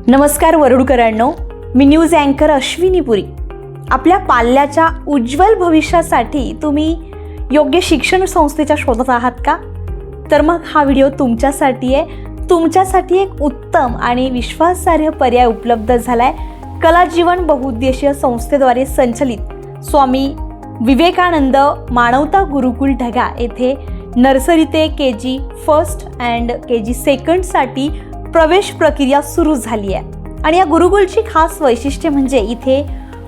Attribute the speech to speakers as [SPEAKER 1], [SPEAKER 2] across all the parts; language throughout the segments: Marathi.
[SPEAKER 1] नमस्कार वरुडकरांनो, मी न्यूज अँकर अश्विनी पुरी. आपल्या पाल्याच्या उज्ज्वल भविष्यासाठी तुम्ही योग्य शिक्षण संस्थेच्या शोधात आहात का? तर मग हा व्हिडिओ तुमच्यासाठी आहे. तुमच्यासाठी एक उत्तम आणि विश्वासार्ह पर्याय उपलब्ध झालाय. कलाजीवन बहुउद्देशीय संस्थेद्वारे संचलित स्वामी विवेकानंद मानवता गुरुकुल ढगा येथे नर्सरी ते KG फर्स्ट अँड KG सेकंडसाठी प्रवेश प्रक्रिया सुरू झाली आहे. आणि या गुरुकुलची खास वैशिष्ट्य म्हणजे इथे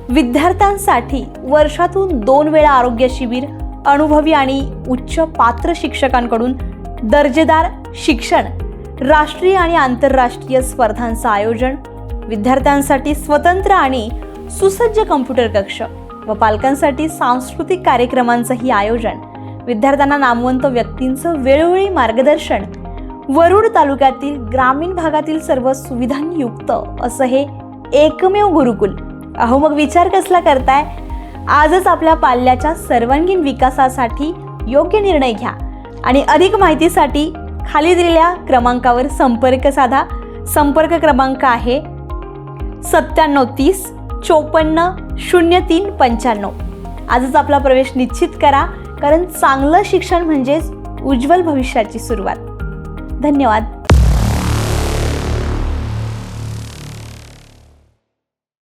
[SPEAKER 1] विद्यार्थ्यांसाठी वर्षातून 2 वेळा आरोग्य शिबिर, अनुभवी आणि उच्च पात्र शिक्षकांकडून दर्जेदार शिक्षण, राष्ट्रीय आणि आंतरराष्ट्रीय स्पर्धांचं आयोजन, विद्यार्थ्यांसाठी स्वतंत्र आणि सुसज्ज कम्प्युटर कक्ष व पालकांसाठी सांस्कृतिक कार्यक्रमांचंही आयोजन, विद्यार्थ्यांना नामवंत व्यक्तींचं वेळोवेळी मार्गदर्शन, वरुड तालुक्यातील ग्रामीण भागातील सर्व सुविधांनी युक्त असं हे एकमेव गुरुकुल. अहो, मग विचार कसला करताय? आजच आपल्या पाल्याच्या सर्वांगीण विकासासाठी योग्य निर्णय घ्या आणि अधिक माहितीसाठी खाली दिलेल्या क्रमांकावर संपर्क साधा. संपर्क क्रमांक आहे 9730 54 03 95. आजच आपला प्रवेश निश्चित करा, कारण चांगलं शिक्षण म्हणजेच उज्ज्वल भविष्याची सुरुवात. धन्यवाद.